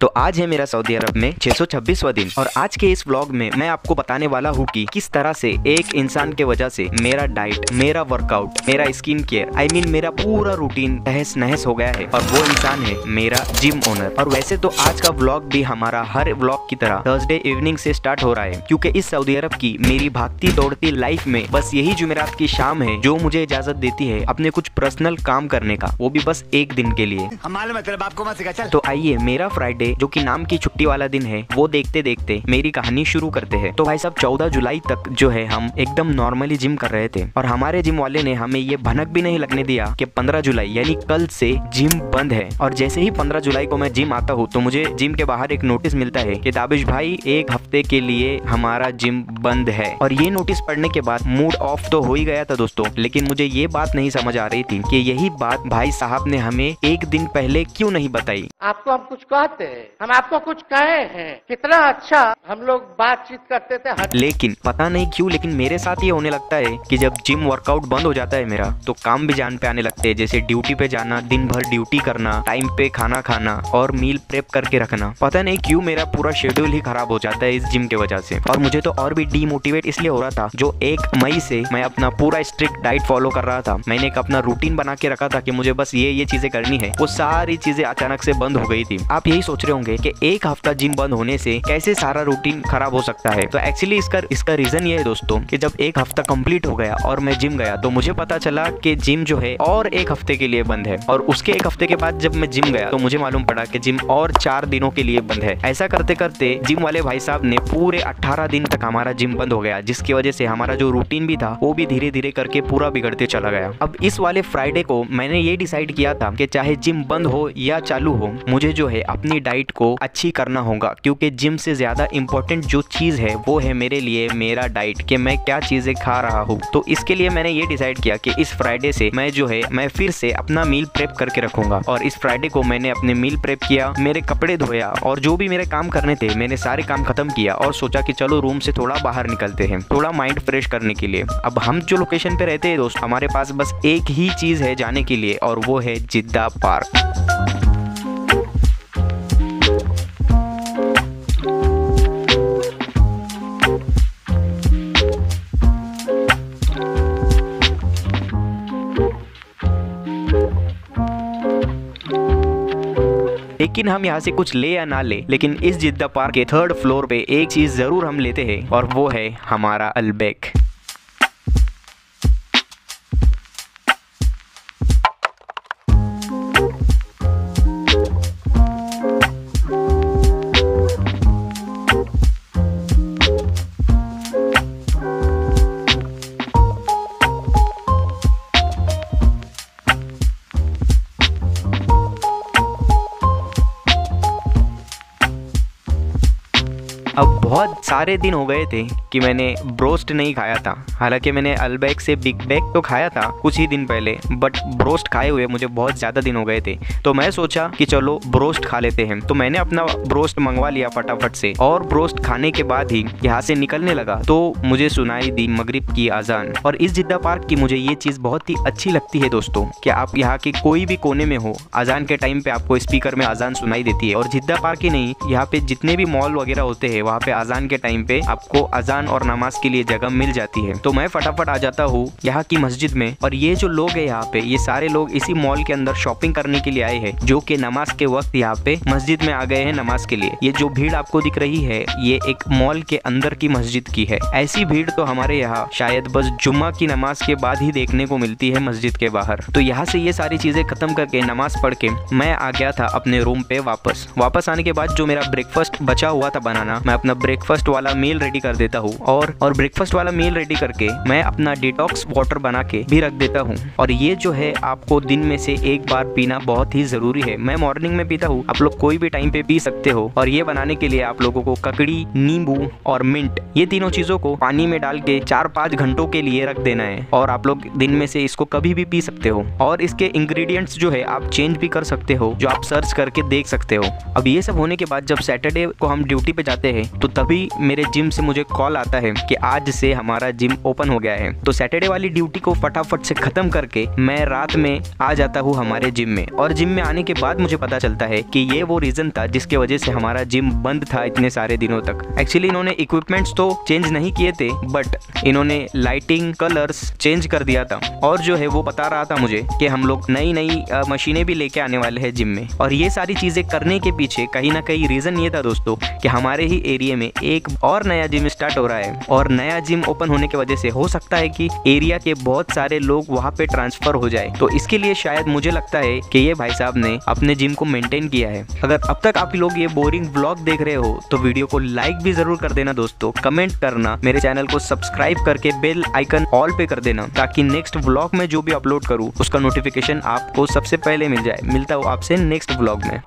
तो आज है मेरा सऊदी अरब में 626वां दिन और आज के इस व्लॉग में मैं आपको बताने वाला हूँ कि किस तरह से एक इंसान के वजह से मेरा डाइट, मेरा वर्कआउट, मेरा स्किन केयर मेरा पूरा रूटीन तहस नहस हो गया है। और वो इंसान है मेरा जिम ओनर। और वैसे तो आज का व्लॉग भी हमारा हर व्लॉग की तरह थर्सडे इवनिंग से स्टार्ट हो रहा है, क्योंकि इस सऊदी अरब की मेरी भागती दौड़ती लाइफ में बस यही जुमेरात की शाम है जो मुझे इजाजत देती है अपने कुछ पर्सनल काम करने का, वो भी बस एक दिन के लिए। तो आइए मेरा फ्राइडे जो कि नाम की छुट्टी वाला दिन है वो देखते देखते मेरी कहानी शुरू करते हैं। तो भाई साहब 14 जुलाई तक जो है हम एकदम नॉर्मली जिम कर रहे थे और हमारे जिम वाले ने हमें ये भनक भी नहीं लगने दिया कि 15 जुलाई यानी कल से जिम बंद है। और जैसे ही 15 जुलाई को मैं जिम आता हूँ तो मुझे जिम के बाहर एक नोटिस मिलता है कि दाबिश भाई एक हफ्ते के लिए हमारा जिम बंद है। और ये नोटिस पढ़ने के बाद मूड ऑफ तो हो ही गया था दोस्तों, लेकिन मुझे ये बात नहीं समझ आ रही थी कि यही बात भाई साहब ने हमें एक दिन पहले क्यों नहीं बताई। आपको हम कुछ कहते हैं, हम आपको कुछ कहे हैं, कितना अच्छा हम लोग बातचीत करते थे। लेकिन पता नहीं क्यों लेकिन मेरे साथ ये होने लगता है कि जब जिम वर्कआउट बंद हो जाता है मेरा तो काम भी जान पे आने लगते हैं, जैसे ड्यूटी पे जाना, दिन भर ड्यूटी करना, टाइम पे खाना खाना और मील प्रेप करके रखना। पता नहीं क्यों मेरा पूरा शेड्यूल ही खराब हो जाता है इस जिम के वजह से। और मुझे तो और भी डीमोटिवेट इसलिए हो रहा था जो 1 मई से मैं अपना पूरा स्ट्रिक्ट डाइट फॉलो कर रहा था। मैंने एक अपना रूटीन बना के रखा था कि मुझे बस ये चीजें करनी है, वो सारी चीजें अचानक से बंद हो गई थी। आप यही सोच रहे होंगे कि एक हफ्ता जिम बंद होने से कैसे सारा रूटीन खराब हो सकता है। तो एक्चुअली इसका रीजन ये है दोस्तों कि जब एक हफ्ता कंप्लीट हो गया और मैं जिम गया तो मुझे पता चला कि जिम जो है और एक हफ्ते के लिए बंद है। और उसके एक हफ्ते के बाद जब मैं जिम गया तो मुझे मालूम पड़ा कि जिम और 4 दिनों के लिए बंद है। ऐसा करते करते जिम वाले भाई साहब ने पूरे 18 दिन तक हमारा जिम बंद हो गया, जिसकी वजह से हमारा जो रूटीन भी था वो भी धीरे धीरे करके पूरा बिगड़ते चला गया। अब इस वाले फ्राइडे को मैंने ये डिसाइड किया था कि चाहे जिम बंद हो या चालू हो, मुझे जो है अपनी डाइट को अच्छी करना होगा, क्योंकि जिम से ज्यादा इंपॉर्टेंट जो चीज है वो है मेरे लिए मेरा डाइट, कि मैं क्या चीजें खा रहा हूँ। तो इसके लिए मैंने ये डिसाइड किया कि इस फ्राइडे से मैं फिर से अपना मील प्रेप करके रखूंगा। और इस फ्राइडे को मैंने अपने मील प्रेप किया, मेरे कपड़े धोया और जो भी मेरे काम करने थे मैंने सारे काम खत्म किया और सोचा कि चलो रूम से थोड़ा बाहर निकलते हैं, थोड़ा माइंड फ्रेश करने के लिए। अब हम जो लोकेशन पे रहते हैं दोस्त, हमारे पास बस एक ही चीज है जाने के लिए और वो है जिद्दा पार्क। लेकिन हम यहाँ से कुछ ले या ना ले, लेकिन इस जिद्दा पार्क के 3rd फ्लोर पे एक चीज जरूर हम लेते हैं और वो है हमारा अलबेक। अब बहुत सारे दिन हो गए थे कि मैंने ब्रोस्ट नहीं खाया था। हालांकि मैंने अलबैक से बिग बैग तो खाया था कुछ ही दिन पहले, बट ब्रोस्ट खाए हुए मुझे बहुत ज़्यादा दिन हो गए थे। तो मैं सोचा कि चलो ब्रोस्ट खा लेते हैं। तो मैंने अपना ब्रोस्ट मंगवा लिया फटाफट से और ब्रोस्ट खाने के बाद ही यहाँ से निकलने लगा तो मुझे सुनाई दी मगरिब की अजान। और इस जिद्दा पार्क की मुझे ये चीज़ बहुत ही अच्छी लगती है दोस्तों कि आप यहाँ के कोई भी कोने में हो, अजान के टाइम पे आपको स्पीकर में अजान सुनाई देती है। और जिद्दा पार्क ही नहीं, यहाँ पे जितने भी मॉल वगैरह होते हैं वहाँ पे अजान के टाइम पे आपको अजान और नमाज के लिए जगह मिल जाती है। तो मैं फटाफट आ जाता हूँ यहाँ की मस्जिद में। और ये जो लोग हैं यहाँ पे, ये सारे लोग इसी मॉल के अंदर शॉपिंग करने के लिए आए हैं, जो कि नमाज के वक्त यहाँ पे मस्जिद में आ गए हैं नमाज के लिए। ये जो भीड़ आपको दिख रही है ये एक मॉल के अंदर की मस्जिद की है। ऐसी भीड़ तो हमारे यहाँ शायद बस जुम्मा की नमाज के बाद ही देखने को मिलती है मस्जिद के बाहर। तो यहाँ से ये सारी चीजें खत्म करके नमाज पढ़ के मैं आ गया था अपने रूम पे वापस आने के बाद जो मेरा ब्रेकफास्ट बचा हुआ था बनाना, मैं अपना ब्रेकफास्ट वाला मील रेडी कर देता हूँ। और ब्रेकफास्ट वाला मील रेडी करके मैं अपना डिटॉक्स वाटर बना के भी रख देता हूँ। और ये जो है आपको दिन में से एक बार पीना बहुत ही जरूरी है। मैं मॉर्निंग में पीता हूँ, आप लोग कोई भी टाइम पे पी सकते हो। और ये बनाने के लिए आप लोगों को ककड़ी, नींबू और मिंट, ये तीनों चीजों को पानी में डाल के 4-5 घंटों के लिए रख देना है। और आप लोग दिन में से इसको कभी भी पी सकते हो। और इसके इंग्रेडिएंट्स जो है आप चेंज भी कर सकते हो, जो आप सर्च करके देख सकते हो। अब ये सब होने के बाद जब सैटरडे को हम ड्यूटी पे जाते हैं है, तो तभी मेरे जिम से मुझे कॉल आता है कि आज से हमारा जिम ओपन हो गया है। तो सैटरडे वाली ड्यूटी को फटाफट से खत्म करके मैं रात में आ जाता हूँ हमारे जिम में, और जिम में आने के बाद मुझे पता चलता है कि ये वो रीजन था जिसके वजह से हमारा जिम बंद था इतने सारे दिनों तक। एक्चुअली इन्होंने इक्विपमेंट्स तो चेंज नहीं किए थे, बट इन्होंने लाइटिंग कलर्स चेंज कर दिया था, और जो है वो बता रहा था मुझे कि हम लोग नई नई मशीनें भी लेके आने वाले हैं जिम में। और ये सारी चीजें करने के पीछे कहीं ना कहीं रीजन ये था दोस्तों कि हमारे ही एरिया में एक और नया जिम स्टार्ट हो रहा है, और नया जिम ओपन होने की वजह से हो सकता है कि एरिया के बहुत सारे लोग वहाँ पे ट्रांसफर हो जाए। तो इसके लिए शायद मुझे लगता है कि ये भाई साहब ने अपने जिम को मेंटेन किया है। अगर अब तक आप लोग ये बोरिंग व्लॉग देख रहे हो तो वीडियो को लाइक भी जरूर कर देना दोस्तों, कमेंट करना, मेरे चैनल को सब्सक्राइब करके बेल आइकन ऑल पे कर देना, ताकि नेक्स्ट व्लॉग में जो भी अपलोड करूँ उसका नोटिफिकेशन आपको सबसे पहले मिल जाए। मिलता हूँ आपसे नेक्स्ट व्लॉग में।